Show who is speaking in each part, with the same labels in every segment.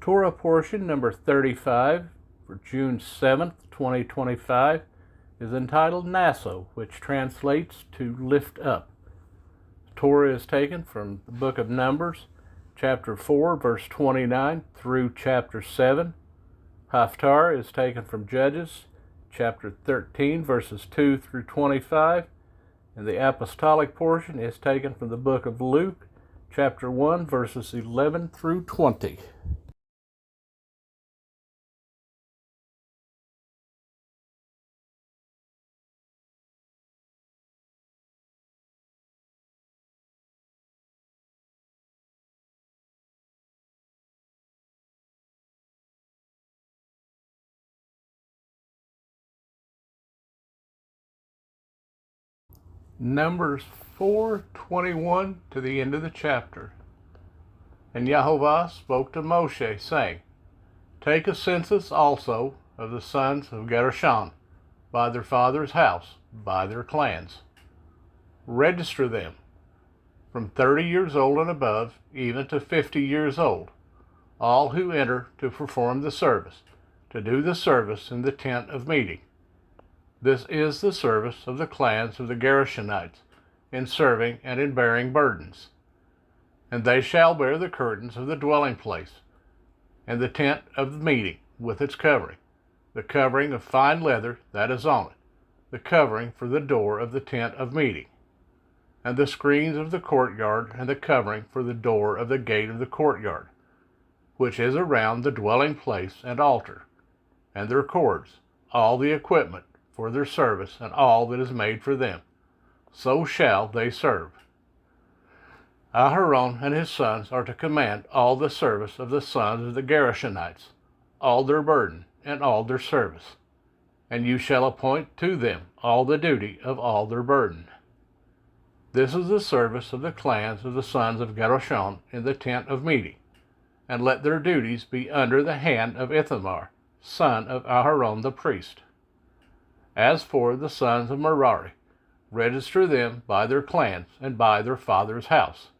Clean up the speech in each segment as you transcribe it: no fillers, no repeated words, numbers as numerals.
Speaker 1: Torah portion number 35 for June 7th, 2025 is entitled Nasso, which translates to lift up. Torah is taken from the book of Numbers, chapter 4, verse 29 through chapter 7. Haftarah is taken from Judges, chapter 13, verses 2 through 25. And the apostolic portion is taken from the book of Luke, chapter 1, verses 11 through 20. Numbers 4:21 to the end of the chapter. And Yahovah spoke to Moshe, saying, Take a census also of the sons of Gershon, by their father's house, by their clans. Register them, from 30 years old and above, even to 50 years old, all who enter to perform the service, to do the service in the tent of meeting. This is the service of the clans of the Gershonites, in serving and in bearing burdens. And they shall bear the curtains of the dwelling place, and the tent of the meeting with its covering, the covering of fine leather that is on it, the covering for the door of the tent of meeting, and the screens of the courtyard, and the covering for the door of the gate of the courtyard, which is around the dwelling place and altar, and their cords, all the equipment for their service, and all that is made for them. So shall they serve. Aharon and his sons are to command all the service of the sons of the Gershonites, all their burden, and all their service. And you shall appoint to them all the duty of all their burden. This is the service of the clans of the sons of Gershon in the tent of meeting, and let their duties be under the hand of Ithamar, son of Aharon the priest. As for the sons of Merari, register them by their clans and by their father's house.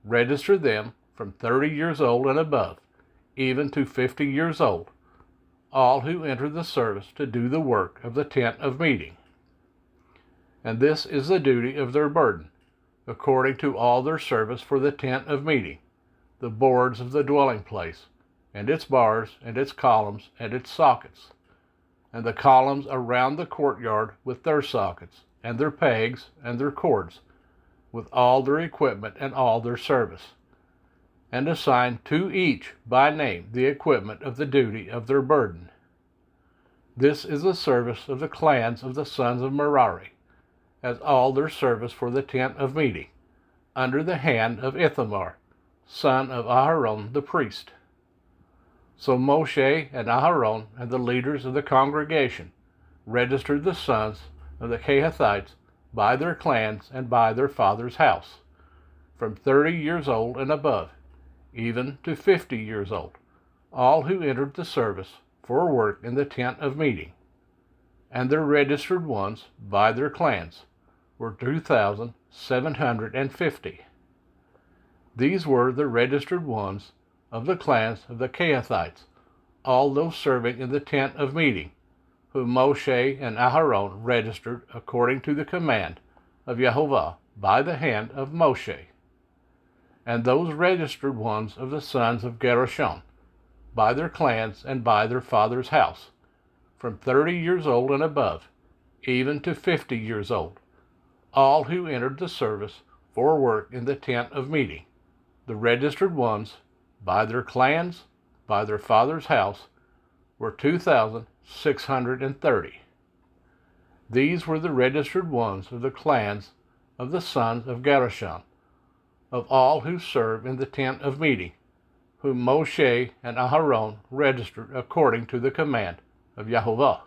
Speaker 1: Register them from 30 years old and above, even to 50 years old, all who enter the service to do the work of the tent of meeting. And this is the duty of their burden, according to all their service for the tent of meeting, the boards of the dwelling place, and its bars, and its columns, and its sockets, and the columns around the courtyard with their sockets, and their pegs, and their cords, with all their equipment and all their service, and assign to each by name the equipment of the duty of their burden. This is the service of the clans of the sons of Merari, as all their service for the tent of meeting, under the hand of Ithamar, son of Aharon the priest. So Moshe and Aharon and the leaders of the congregation registered the sons of the Kehathites by their clans and by their father's house, from 30 years old and above, even to 50 years old, all who entered the service for work in the tent of meeting. And their registered ones by their clans were 2,750. These were the registered ones of the clans of the Kehathites, all those serving in the tent of meeting, whom Moshe and Aharon registered according to the command of Yahovah by the hand of Moshe. And those registered ones of the sons of Gershon, by their clans and by their father's house, from 30 years old and above, even to 50 years old, all who entered the service for work in the tent of meeting, the registered ones, by their clans, by their father's house, were 2,630. These were the registered ones of the clans of the sons of Gershon, of all who serve in the tent of meeting, whom Moshe and Aharon registered according to the command of Yahovah.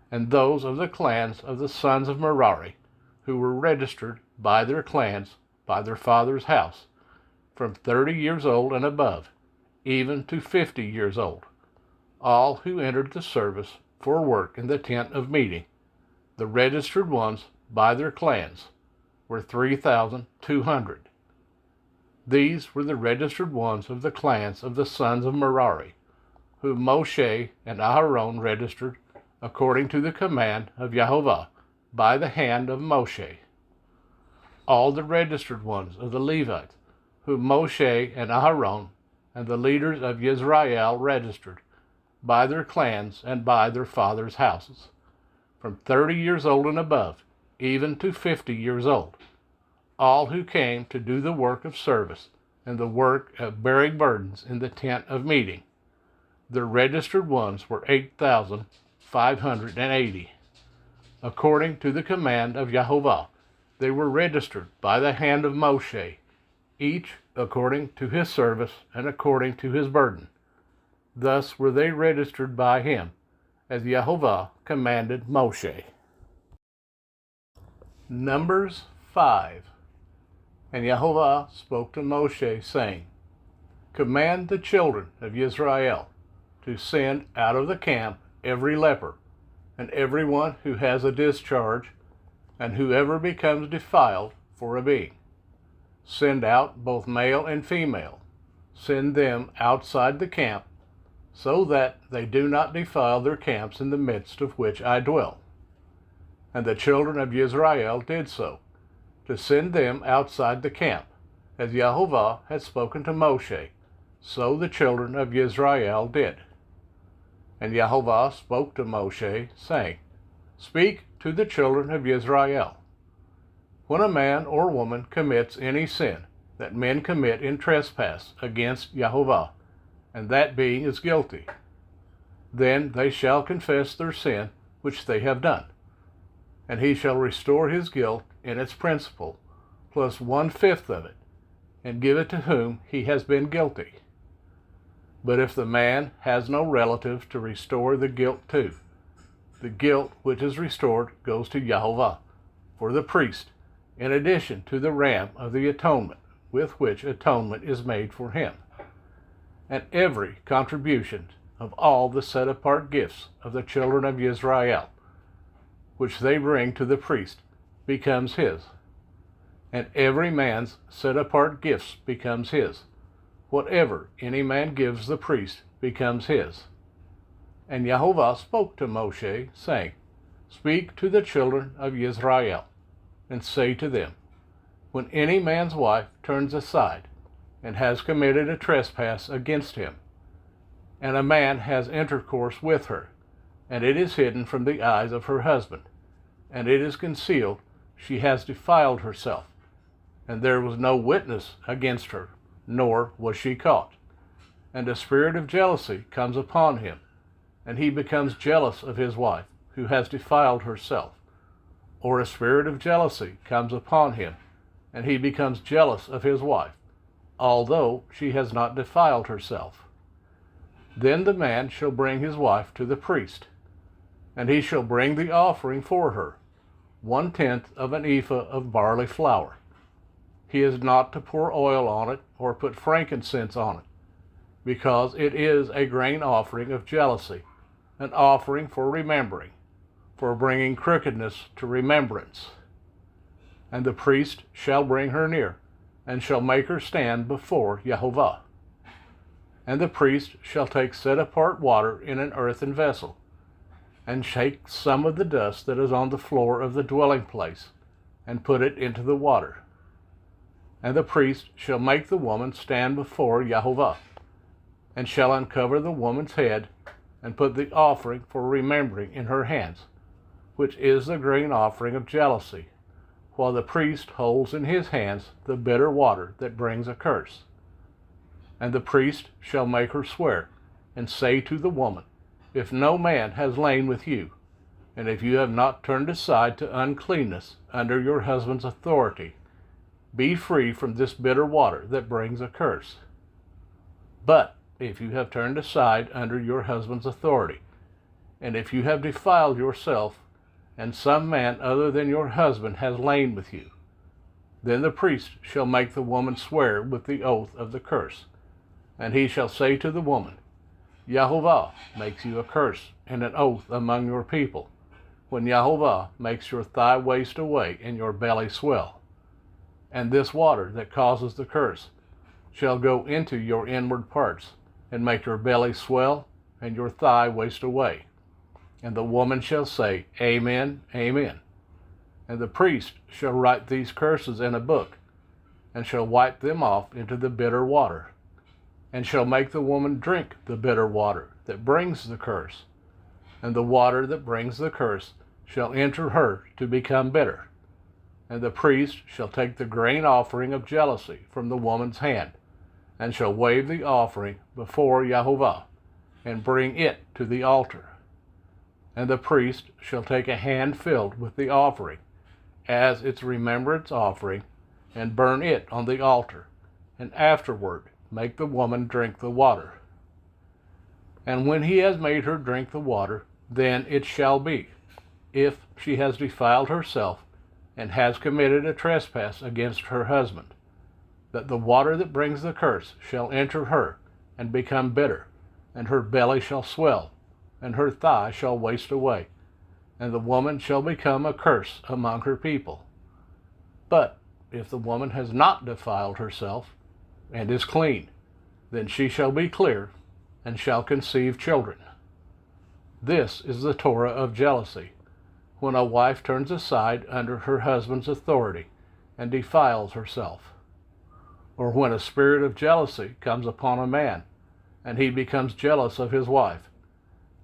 Speaker 1: And those of the clans of the sons of Merari, who were registered by their clans, by their father's house, from 30 years old and above, even to 50 years old, all who entered the service for work in the tent of meeting, the registered ones by their clans, were 3,200. These were the registered ones of the clans of the sons of Merari, whom Moshe and Aharon registered according to the command of Yehovah by the hand of Moshe. All the registered ones of the Levites, whom Moshe and Aharon and the leaders of Israel registered by their clans and by their fathers' houses, from 30 years old and above, even to 50 years old, all who came to do the work of service and the work of bearing burdens in the tent of meeting. The registered ones were 8,580. According to the command of Yehovah, they were registered by the hand of Moshe, each according to his service and according to his burden. Thus were they registered by him, as Yehovah commanded Moshe. Numbers 5. And Yehovah spoke to Moshe, saying, Command the children of Israel to send out of the camp every leper, and everyone who has a discharge, and whoever becomes defiled for a being. Send out both male and female. Send them outside the camp, so that they do not defile their camps in the midst of which I dwell. And the children of Israel did so, to send them outside the camp, as Yehovah had spoken to Moshe, so the children of Israel did. And Yehovah spoke to Moshe, saying, Speak to the children of Israel. When a man or woman commits any sin that men commit in trespass against Yehovah, and that being is guilty, then they shall confess their sin which they have done, and he shall restore his guilt in its principal, plus 1/5 of it, and give it to whom he has been guilty. But if the man has no relative to restore the guilt to, the guilt which is restored goes to Yehovah, for the priest, in addition to the ram of the atonement, with which atonement is made for him. And every contribution of all the set-apart gifts of the children of Israel, which they bring to the priest, becomes his. And every man's set-apart gifts becomes his. Whatever any man gives the priest becomes his. And Yehovah spoke to Moshe, saying, Speak to the children of Israel, and say to them, When any man's wife turns aside, and has committed a trespass against him, and a man has intercourse with her, and it is hidden from the eyes of her husband, and it is concealed, she has defiled herself, and there was no witness against her, nor was she caught. And a spirit of jealousy comes upon him, and he becomes jealous of his wife, who has defiled herself. Or a spirit of jealousy comes upon him, and he becomes jealous of his wife, although she has not defiled herself. Then the man shall bring his wife to the priest, and he shall bring the offering for her, 1/10 of an ephah of barley flour. He is not to pour oil on it or put frankincense on it, because it is a grain offering of jealousy, an offering for remembering, for bringing crookedness to remembrance. And the priest shall bring her near, and shall make her stand before Yehovah. And the priest shall take set-apart water in an earthen vessel, and shake some of the dust that is on the floor of the dwelling place, and put it into the water. And the priest shall make the woman stand before Yehovah, and shall uncover the woman's head, and put the offering for remembering in her hands, which is the grain offering of jealousy, while the priest holds in his hands the bitter water that brings a curse. And the priest shall make her swear, and say to the woman, If no man has lain with you, and if you have not turned aside to uncleanness under your husband's authority, be free from this bitter water that brings a curse. But if you have turned aside under your husband's authority, and if you have defiled yourself, and some man other than your husband has lain with you, then the priest shall make the woman swear with the oath of the curse, and he shall say to the woman, Yehovah makes you a curse and an oath among your people, when Yehovah makes your thigh waste away and your belly swell. And this water that causes the curse shall go into your inward parts, and make your belly swell, and your thigh waste away. And the woman shall say, Amen, Amen. And the priest shall write these curses in a book, and shall wipe them off into the bitter water, and shall make the woman drink the bitter water that brings the curse. And the water that brings the curse shall enter her to become bitter. And the priest shall take the grain offering of jealousy from the woman's hand, and shall wave the offering before Yahovah, and bring it to the altar. And the priest shall take a hand filled with the offering, as its remembrance offering, and burn it on the altar, and afterward make the woman drink the water. And when he has made her drink the water, then it shall be, if she has defiled herself, and has committed a trespass against her husband, that the water that brings the curse shall enter her, and become bitter, and her belly shall swell, and her thigh shall waste away, and the woman shall become a curse among her people. But if the woman has not defiled herself, and is clean, then she shall be clear, and shall conceive children. This is the Torah of jealousy, when a wife turns aside under her husband's authority, and defiles herself. Or when a spirit of jealousy comes upon a man, and he becomes jealous of his wife,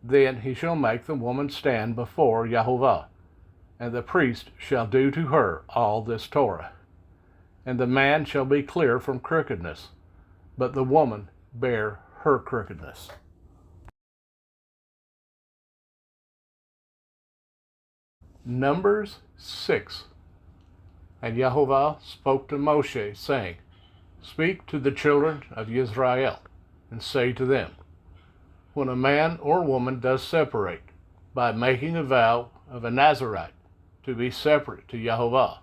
Speaker 1: then he shall make the woman stand before Yahovah, and the priest shall do to her all this Torah. And the man shall be clear from crookedness, but the woman bear her crookedness. Numbers 6. And Yahovah spoke to Moshe, saying, Speak to the children of Israel, and say to them, When a man or woman does separate, by making a vow of a Nazarite to be separate to Yahovah,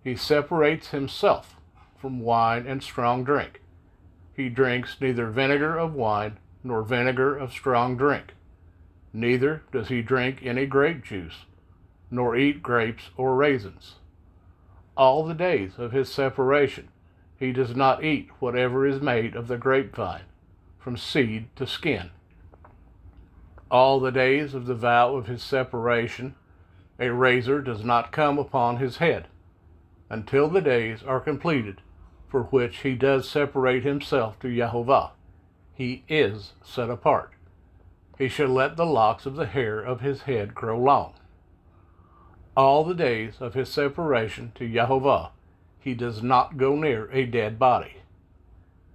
Speaker 1: he separates himself from wine and strong drink. He drinks neither vinegar of wine nor vinegar of strong drink. Neither does he drink any grape juice, nor eat grapes or raisins. All the days of his separation he does not eat whatever is made of the grapevine, from seed to skin. All the days of the vow of his separation a razor does not come upon his head, until the days are completed for which he does separate himself to Yahovah. He is set apart. He shall let the locks of the hair of his head grow long. All the days of his separation to Yahovah he does not go near a dead body.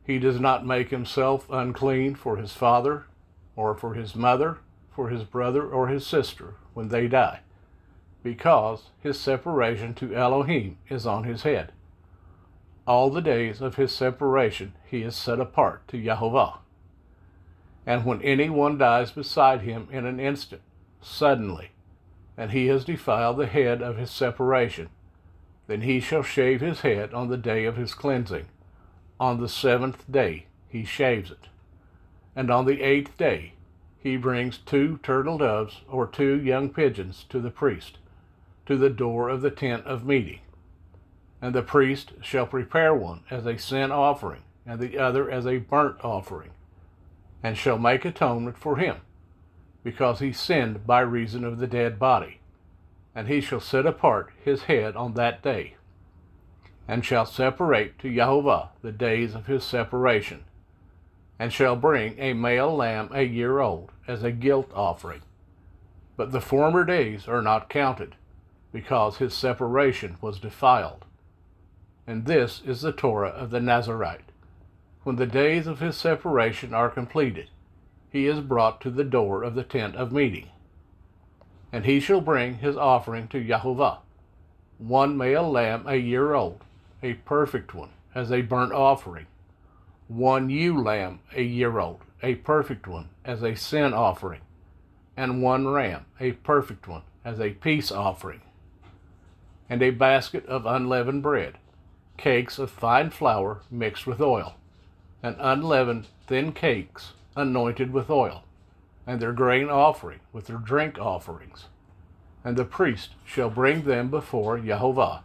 Speaker 1: He does not make himself unclean for his father, or for his mother, for his brother or his sister when they die, because his separation to Elohim is on his head. All the days of his separation he is set apart to Yahovah. And when anyone dies beside him in an instant, suddenly, and he has defiled the head of his separation, then he shall shave his head on the day of his cleansing. On the 7th day he shaves it. And on the 8th day he brings 2 turtle doves or 2 young pigeons to the priest, to the door of the tent of meeting. And the priest shall prepare one as a sin offering, and the other as a burnt offering, and shall make atonement for him, because he sinned by reason of the dead body. And he shall set apart his head on that day, and shall separate to Yahovah the days of his separation, and shall bring a male lamb a year old as a guilt offering. But the former days are not counted, because his separation was defiled. And this is the Torah of the Nazarite. When the days of his separation are completed, he is brought to the door of the tent of meeting. And he shall bring his offering to Yahovah, 1 male lamb a year old, a perfect one, as a burnt offering, 1 ewe lamb a year old, a perfect one, as a sin offering, and 1 ram, a perfect one, as a peace offering, and a basket of unleavened bread, cakes of fine flour mixed with oil, and unleavened thin cakes anointed with oil, and their grain offering with their drink offerings. And the priest shall bring them before Yahovah,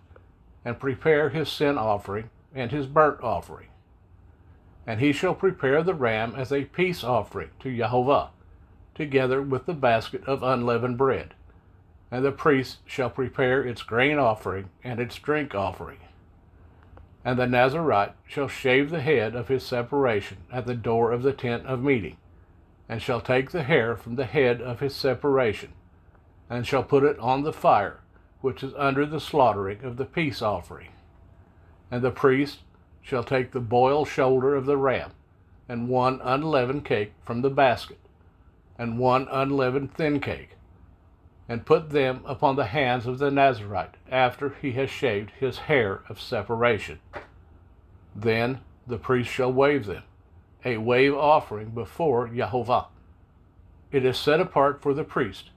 Speaker 1: and prepare his sin offering and his burnt offering. And he shall prepare the ram as a peace offering to Jehovah, together with the basket of unleavened bread. And the priest shall prepare its grain offering and its drink offering. And the Nazarite shall shave the head of his separation at the door of the tent of meeting, and shall take the hair from the head of his separation, and shall put it on the fire which is under the slaughtering of the peace offering. And the priest shall take the boiled shoulder of the ram, and one unleavened cake from the basket, and one unleavened thin cake, and put them upon the hands of the Nazarite after he has shaved his hair of separation. Then the priest shall wave them, a wave offering before Jehovah. It is set apart for the priest,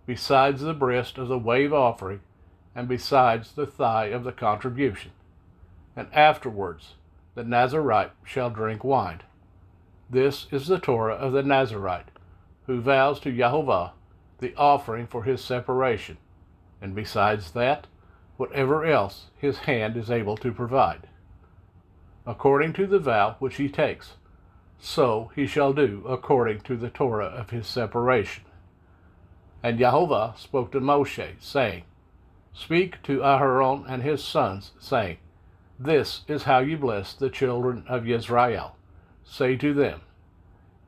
Speaker 1: besides the breast of the wave offering, and besides the thigh of the contribution. And afterwards the Nazarite shall drink wine. This is the Torah of the Nazarite, who vows to Jehovah the offering for his separation, and besides that, whatever else his hand is able to provide. According to the vow which he takes, so he shall do according to the Torah of his separation. And Jehovah spoke to Moshe, saying, Speak to Aharon and his sons, saying, This is how you bless the children of Israel. Say to them,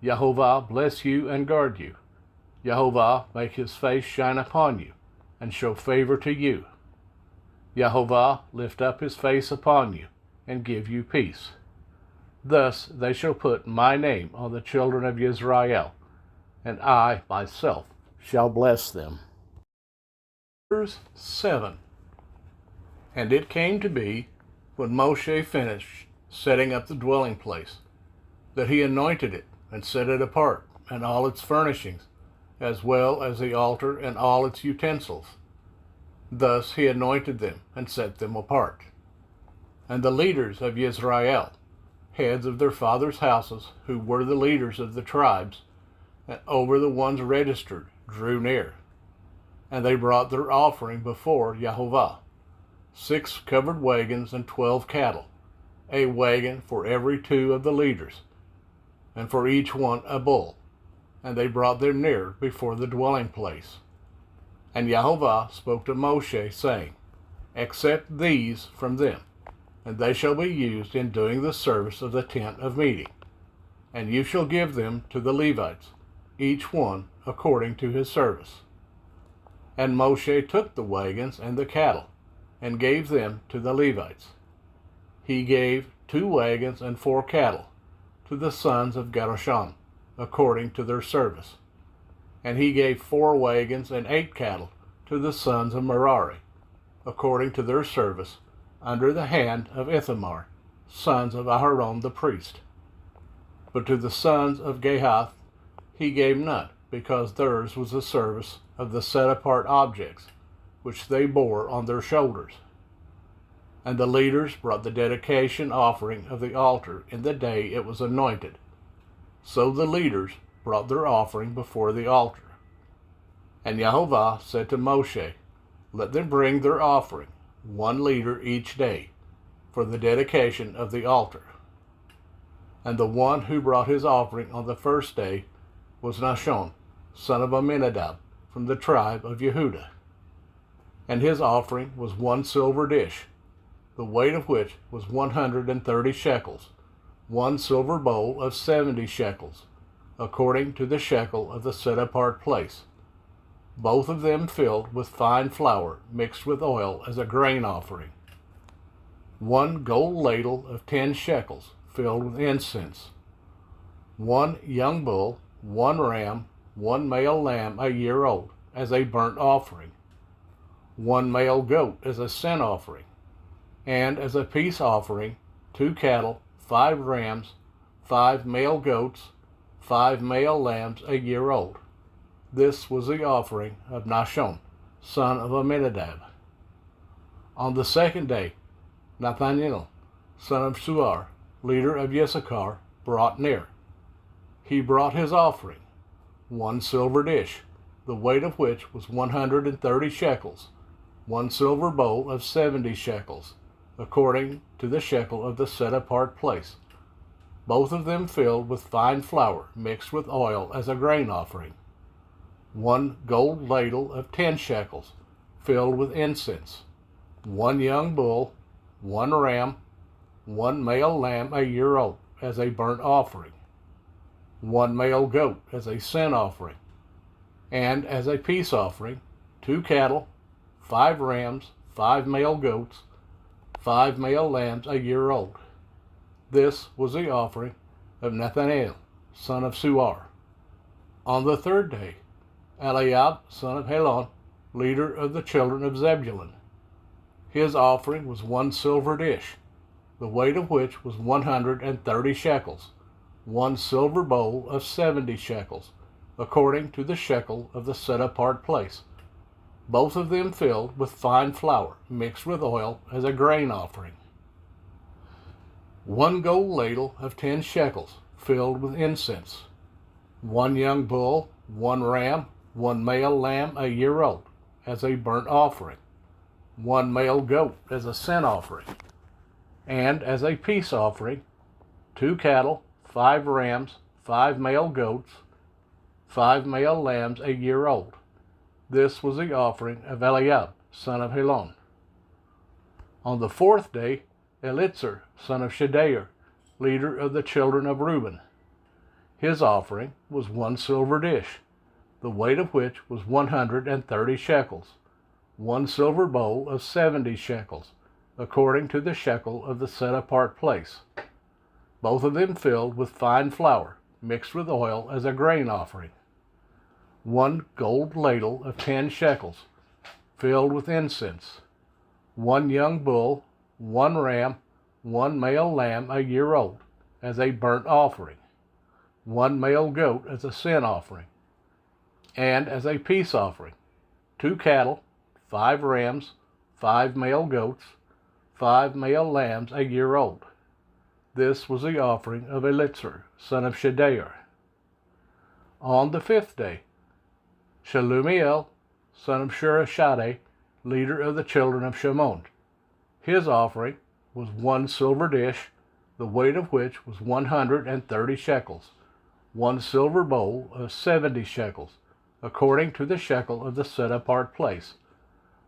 Speaker 1: Jehovah bless you and guard you. Jehovah make his face shine upon you, and show favor to you. Jehovah lift up his face upon you, and give you peace. Thus they shall put my name on the children of Israel, and I myself shall bless them. Verse 7. And it came to be, when Moshe finished setting up the dwelling place, that he anointed it and set it apart, and all its furnishings, as well as the altar and all its utensils. Thus he anointed them and set them apart. And the leaders of Israel, heads of their fathers' houses, who were the leaders of the tribes, and over the ones registered, drew near. And they brought their offering before Jehovah, 6 covered wagons and 12 cattle, a wagon for every 2 of the leaders, and for each one a bull. And they brought them near before the dwelling place. And Jehovah spoke to Moshe, saying, Accept these from them, and they shall be used in doing the service of the tent of meeting. And you shall give them to the Levites, each one according to his service. And Moshe took the wagons and the cattle, and gave them to the Levites. He gave 2 wagons and 4 cattle to the sons of Gershon, according to their service. And he gave 4 wagons and 8 cattle to the sons of Merari, according to their service, under the hand of Ithamar, sons of Aharon the priest. But to the sons of Gehath he gave none, because theirs was the service of the set-apart objects, which they bore on their shoulders. And the leaders brought the dedication offering of the altar in the day it was anointed. So the leaders brought their offering before the altar. And Jehovah said to Moshe, Let them bring their offering, 1 leader each day, for the dedication of the altar. And the one who brought his offering on the first day was Nasso, son of Amminadab, from the tribe of Yehudah. And his offering was 1 silver dish, the weight of which was 130 shekels, 1 silver bowl of 70 shekels, according to the shekel of the set-apart place, both of them filled with fine flour mixed with oil as a grain offering. 1 gold ladle of 10 shekels filled with incense. 1 young bull, 1 ram, 1 male lamb a year old as a burnt offering. 1 male goat as a sin offering. And as a peace offering, 2 cattle, 5 rams, 5 male goats, 5 male lambs a year old. This was the offering of Nasso, son of Amminadab. On the second day, Nathanael, son of Suar, leader of Issachar, brought near. He brought his offering, 1 silver dish, the weight of which was 130 shekels, 1 silver bowl of 70 shekels, according to the shekel of the set-apart place, both of them filled with fine flour mixed with oil as a grain offering. 1 gold ladle of 10 shekels, filled with incense. 1 young bull, 1 ram, 1 male lamb a year old as a burnt offering. 1 male goat as a sin offering. And as a peace offering, 2 cattle, 5 rams, 5 male goats, 5 male lambs a year old. This was the offering of Nathanael, son of Suar. On the 3rd day, Eliab, son of Helon, leader of the children of Zebulun. His offering was 1 silver dish, the weight of which was 130 shekels, 1 silver bowl of 70 shekels, according to the shekel of the set-apart place, both of them filled with fine flour mixed with oil as a grain offering. 1 gold ladle of 10 shekels, filled with incense. 1 young bull, 1 ram, 1 male lamb a year old, as a burnt offering. 1 male goat as a sin offering. And as a peace offering, 2 cattle, 5 rams, 5 male goats, 5 male lambs a year old. This was the offering of Eliab, son of Helon. On the 4th day, Eliezer, son of Shedeur, leader of the children of Reuben. His offering was 1 silver dish, the weight of which was 130 shekels, 1 silver bowl of 70 shekels, according to the shekel of the set-apart place, both of them filled with fine flour mixed with oil as a grain offering. 1 gold ladle of 10 shekels, filled with incense. 1 young bull, 1 ram, 1 male lamb a year old, as a burnt offering. 1 male goat as a sin offering. And as a peace offering, 2 cattle, 5 rams, 5 male goats, 5 male lambs a year old. This was the offering of Eliezer, son of Shedeur. On the 5th day, Shelumiel, son of Shurashadai, leader of the children of Shimon. His offering was 1 silver dish, the weight of which was 130 shekels, 1 silver bowl of 70 shekels, according to the shekel of the set-apart place,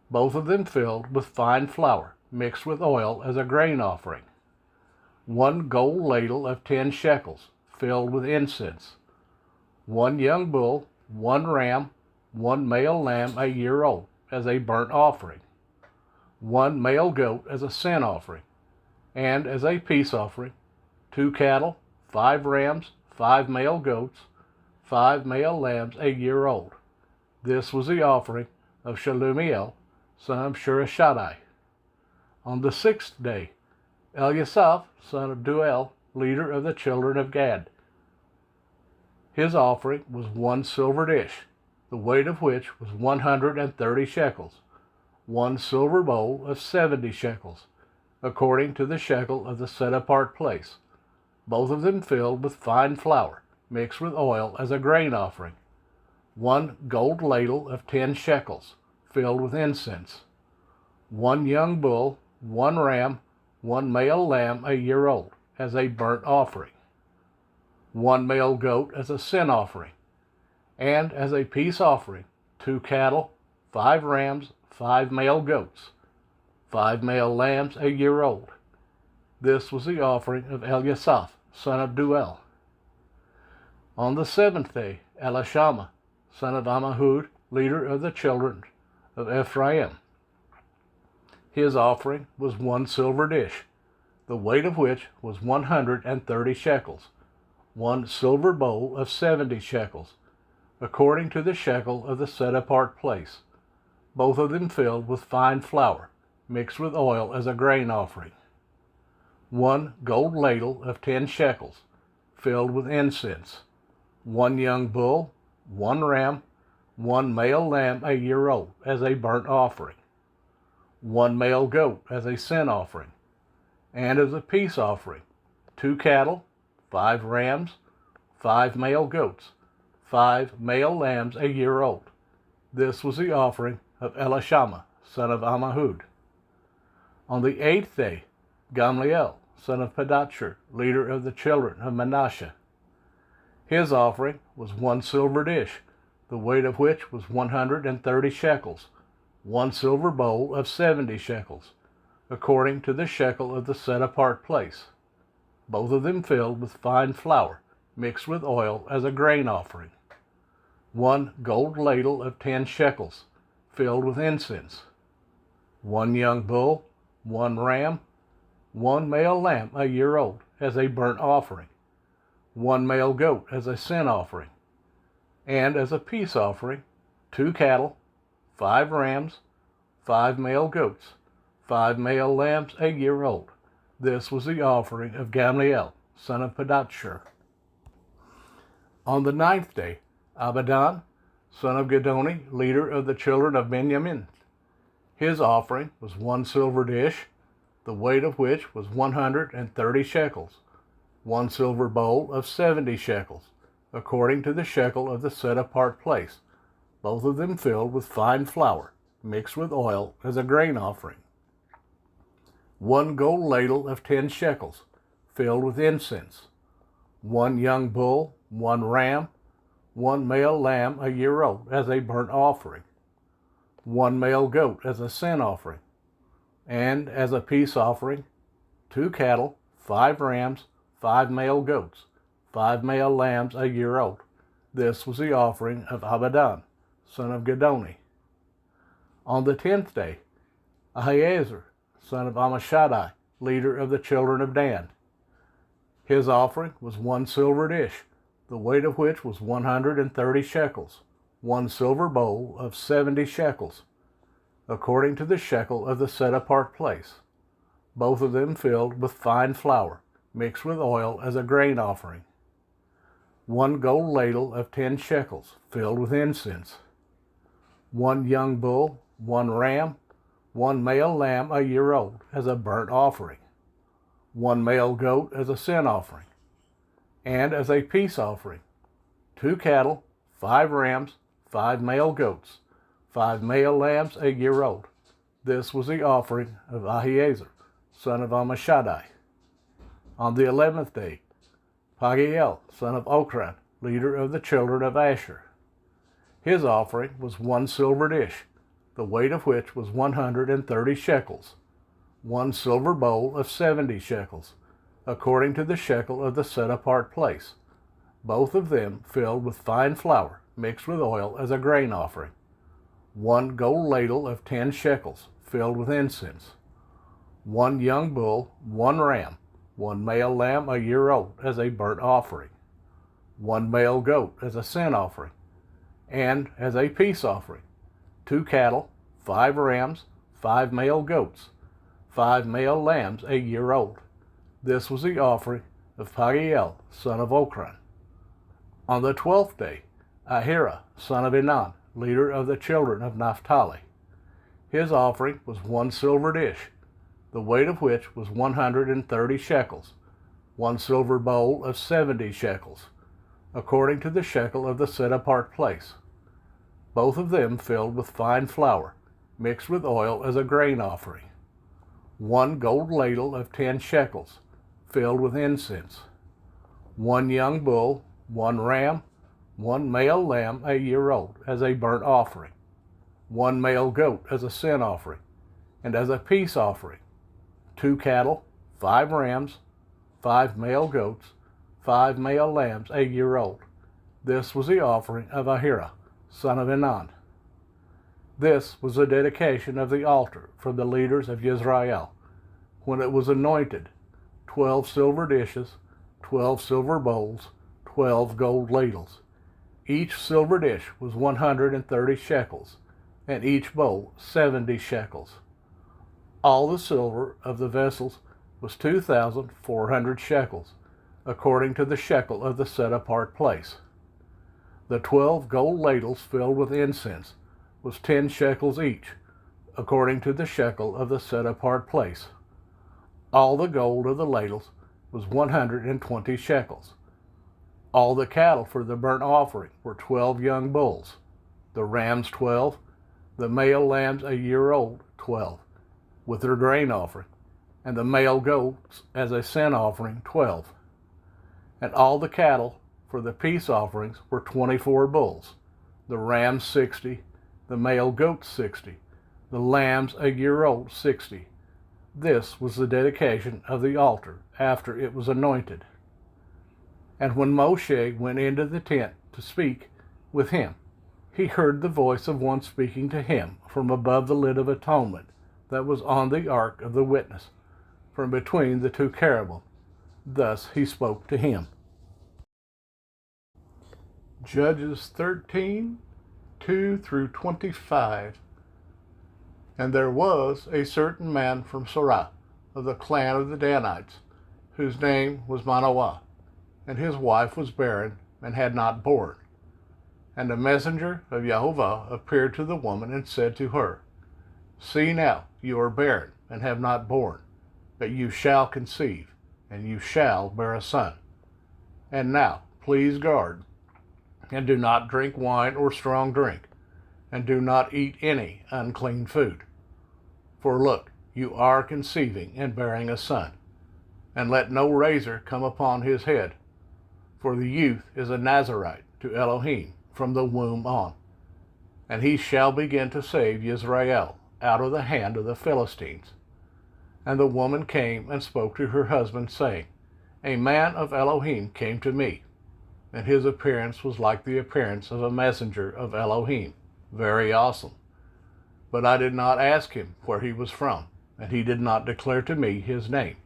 Speaker 1: both of them filled with fine flour mixed with oil as a grain offering. 1 gold ladle of 10 shekels, filled with incense. 1 young bull, 1 ram, 1 male lamb a year old, as a burnt offering. 1 male goat as a sin offering. And as a peace offering, 2 cattle, 5 rams, 5 male goats, 5 male lambs a year old. This was the offering of Shelumiel, son of Shurashadai. On the 6th day, Eliasaph, son of Duel, leader of the children of Gad. His offering was 1 silver dish, the weight of which was 130 shekels, 1 silver bowl of 70 shekels, according to the shekel of the set-apart place, both of them filled with fine flour mixed with oil as a grain offering. 1 gold ladle of 10 shekels, filled with incense. 1 young bull, 1 ram, 1 male lamb a year old, as a burnt offering. 1 male goat as a sin offering. And as a peace offering, 2 cattle, 5 rams, 5 male goats, 5 male lambs a year old. This was the offering of Eliasaph, son of Duel. On the 7th day, Elishama, son of Ammihud, leader of the children of Ephraim. His offering was 1 silver dish, the weight of which was 130 shekels, 1 silver bowl of 70 shekels, according to the shekel of the set-apart place, both of them filled with fine flour, mixed with oil as a grain offering. 1 gold ladle of 10 shekels, filled with incense. 1 young bull, 1 ram, 1 male lamb a year old, as a burnt offering. 1 male goat as a sin offering. And as a peace offering, 2 cattle, 5 rams, 5 male goats, 5 male lambs a year old. This was the offering of Elishama, son of Ammihud. On the 8th day, Gamliel, son of Pedahzur, leader of the children of Manasseh. His offering was 1 silver dish, the weight of which was 130 shekels, 1 silver bowl of 70 shekels, according to the shekel of the set-apart place, both of them filled with fine flour, mixed with oil as a grain offering. 1 gold ladle of 10 shekels, filled with incense. 1 young bull, 1 ram, 1 male lamb a year old as a burnt offering, 1 male goat as a sin offering, and as a peace offering, 2 cattle, 5 rams, 5 male goats, 5 male lambs a year old. This was the offering of Gamliel, son of Pedahzur. On the 9th day, Abidan, son of Gedoni, leader of the children of Benjamin. His offering was 1 silver dish, the weight of which was 130 shekels, 1 silver bowl of 70 shekels, according to the shekel of the set-apart place, both of them filled with fine flour, mixed with oil as a grain offering. 1 gold ladle of 10 shekels, filled with incense. 1 young bull, 1 ram, 1 male lamb a year old as a burnt offering. 1 male goat as a sin offering. And as a peace offering, 2 cattle, 5 rams, 5 male goats, 5 male lambs a year old. This was the offering of Abidan, son of Gedoni. On the 10th day, Ahiezer, son of Ammishaddai, leader of the children of Dan. His offering was 1 silver dish, the weight of which was 130 shekels, 1 silver bowl of 70 shekels, according to the shekel of the set-apart place, both of them filled with fine flour, mixed with oil as a grain offering. 1 gold ladle of 10 shekels, filled with incense. 1 young bull, 1 ram, 1 male lamb a year old as a burnt offering. 1 male goat as a sin offering. And as a peace offering, 2 cattle, 5 rams, 5 male goats, 5 male lambs a year old. This was the offering of Ahiezer, son of Ammishaddai. On the 11th day, Pagiel, son of Ochran, leader of the children of Asher. His offering was 1 silver dish, the weight of which was 130 shekels, 1 silver bowl of 70 shekels, according to the shekel of the set-apart place, both of them filled with fine flour, mixed with oil as a grain offering. 1 gold ladle of 10 shekels, filled with incense. 1 young bull, 1 ram, 1 male lamb a year old as a burnt offering. 1 male goat as a sin offering. And as a peace offering, 2 cattle, 5 rams, 5 male goats, 5 male lambs a year old. This was the offering of Pagiel, son of Ochran. On the 12th day, Ahira, son of Enan, leader of the children of Naphtali. His offering was 1 silver dish, the weight of which was 130 shekels, 1 silver bowl of 70 shekels, according to the shekel of the set-apart place, both of them filled with fine flour, mixed with oil as a grain offering. 1 gold ladle of 10 shekels, filled with incense. 1 young bull, 1 ram, 1 male lamb a year old as a burnt offering. 1 male goat as a sin offering, and as a peace offering. 2 cattle, 5 rams, 5 male goats, 5 male lambs a year old. This was the offering of Ahira, son of Enan. This was the dedication of the altar from the leaders of Israel, when it was anointed, 12 silver dishes, 12 silver bowls, 12 gold ladles. Each silver dish was 130 shekels, and each bowl 70 shekels. All the silver of the vessels was 2,400 shekels, according to the shekel of the set-apart place. The 12 gold ladles filled with incense was 10 shekels each, according to the shekel of the set-apart place. All the gold of the ladles was 120 shekels. All the cattle for the burnt offering were 12 young bulls, the rams 12, the male lambs a year old 12, with their grain offering, and the male goats as a sin offering 12. And all the cattle for the peace offerings were 24 bulls, the rams 60, the male goats 60, the lambs a year old 60. This was the dedication of the altar after it was anointed. And when Moshe went into the tent to speak with him, he heard the voice of one speaking to him from above the lid of atonement that was on the ark of the witness, from between the two cherubim. Thus he spoke to him. Judges 13, 2 through 25. And there was a certain man from Sorah, of the clan of the Danites, whose name was Manoah, and his wife was barren, and had not borne. And a messenger of Jehovah appeared to the woman, and said to her, See now, you are barren, and have not borne, but you shall conceive, and you shall bear a son. And now, please guard, and do not drink wine or strong drink, and do not eat any unclean food. For look, you are conceiving and bearing a son, and let no razor come upon his head, for the youth is a Nazarite to Elohim from the womb on. And he shall begin to save Israel out of the hand of the Philistines. And the woman came and spoke to her husband, saying, A man of Elohim came to me, and his appearance was like the appearance of a messenger of Elohim, very awesome. But I did not ask him where he was from, and he did not declare to me his name.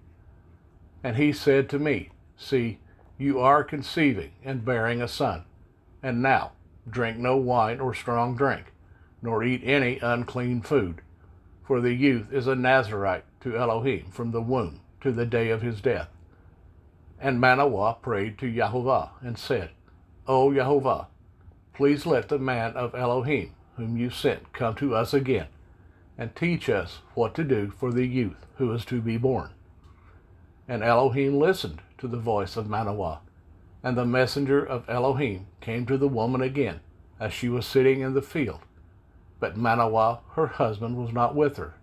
Speaker 1: And he said to me, See, you are conceiving and bearing a son, and now drink no wine or strong drink, nor eat any unclean food, for the youth is a Nazarite to Elohim from the womb to the day of his death. And Manoah prayed to Jehovah, and said, O Jehovah, please let the man of Elohim, whom you sent, come to us again, and teach us what to do for the youth who is to be born. And Elohim listened to the voice of Manoah, and the messenger of Elohim came to the woman again, as she was sitting in the field. But Manoah, her husband, was not with her.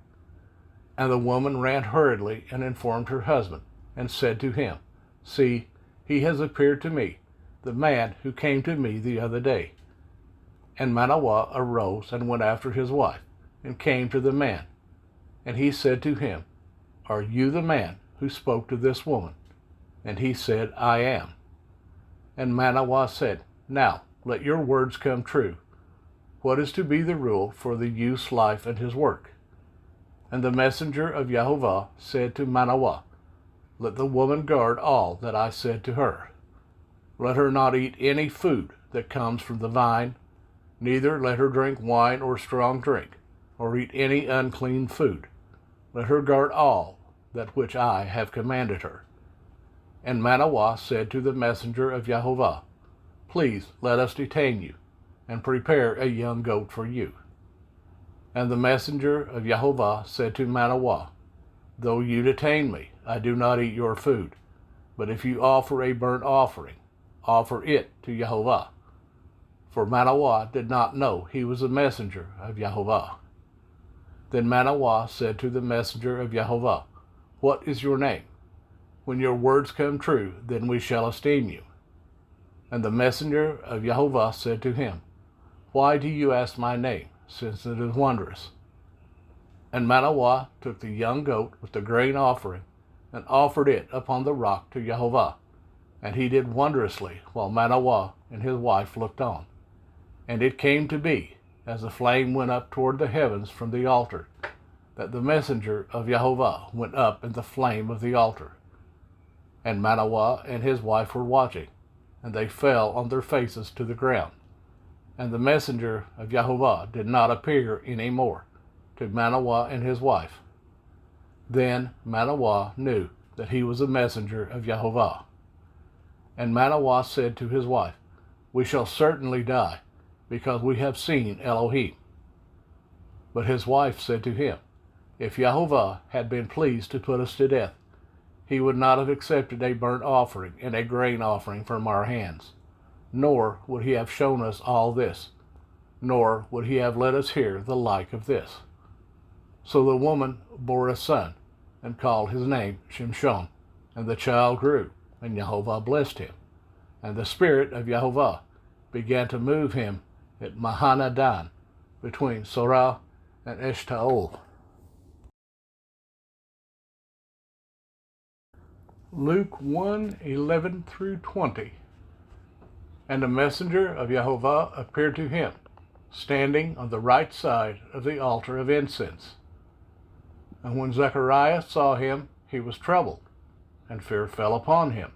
Speaker 1: And the woman ran hurriedly and informed her husband, and said to him, See, he has appeared to me, the man who came to me the other day. And Manoah arose and went after his wife, and came to the man. And he said to him, Are you the man who spoke to this woman? And he said, I am. And Manoah said, Now let your words come true. What is to be the rule for the youth's life and his work? And the messenger of Jehovah said to Manoah, Let the woman guard all that I said to her. Let her not eat any food that comes from the vine, neither let her drink wine or strong drink, or eat any unclean food. Let her guard all that which I have commanded her. And Manoah said to the messenger of Jehovah, Please let us detain you, and prepare a young goat for you. And the messenger of Jehovah said to Manoah, Though you detain me, I do not eat your food, but if you offer a burnt offering, offer it to Jehovah. For Manoah did not know he was a messenger of Jehovah. Then Manoah said to the messenger of Jehovah, What is your name? When your words come true, then we shall esteem you. And the messenger of Jehovah said to him, Why do you ask my name, since it is wondrous? And Manoah took the young goat with the grain offering, and offered it upon the rock to Jehovah. And he did wondrously, while Manoah and his wife looked on. And it came to be, as the flame went up toward the heavens from the altar, that the messenger of Jehovah went up in the flame of the altar. And Manoah and his wife were watching, and they fell on their faces to the ground. And the messenger of Jehovah did not appear any more to Manoah and his wife. Then Manoah knew that he was a messenger of Jehovah. And Manoah said to his wife, We shall certainly die, because we have seen Elohim. But his wife said to him, If Jehovah had been pleased to put us to death, he would not have accepted a burnt offering and a grain offering from our hands, nor would he have shown us all this, nor would he have let us hear the like of this. So the woman bore a son, and called his name Shimshon. And the child grew, and Yehovah blessed him. And the Spirit of Yehovah began to move him at Mahanadan, between Sorah and Eshtaol. Luke 1:11 through 20. And a messenger of Yehovah appeared to him, standing on the right side of the altar of incense. And when Zechariah saw him, he was troubled, and fear fell upon him.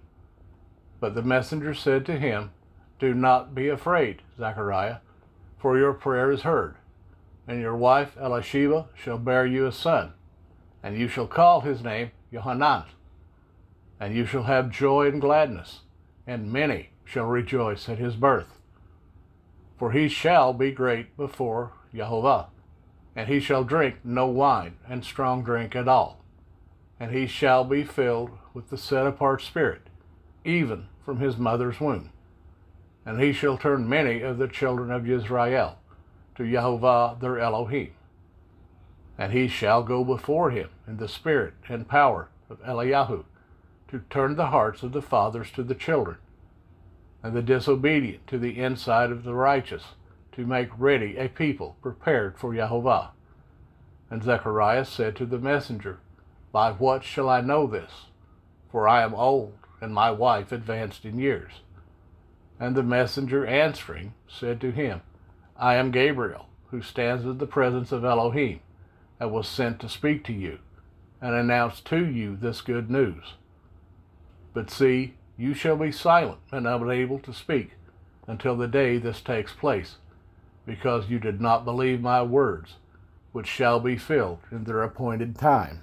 Speaker 1: But the messenger said to him, Do not be afraid, Zechariah, for your prayer is heard, and your wife Elisheba shall bear you a son, and you shall call his name Yohanan. And you shall have joy and gladness, and many shall rejoice at his birth. For he shall be great before Yehovah, and he shall drink no wine and strong drink at all. And he shall be filled with the set-apart spirit, even from his mother's womb. And he shall turn many of the children of Israel to Yehovah their Elohim. And he shall go before him in the spirit and power of Eliyahu, to turn the hearts of the fathers to the children, and the disobedient to the inside of the righteous, to make ready a people prepared for Yehovah. And Zechariah said to the messenger, By what shall I know this? For I am old, and my wife advanced in years. And the messenger answering said to him, I am Gabriel, who stands in the presence of Elohim, and was sent to speak to you, and announce to you this good news. But see, you shall be silent and unable to speak until the day this takes place, because you did not believe my words, which shall be filled in their appointed time.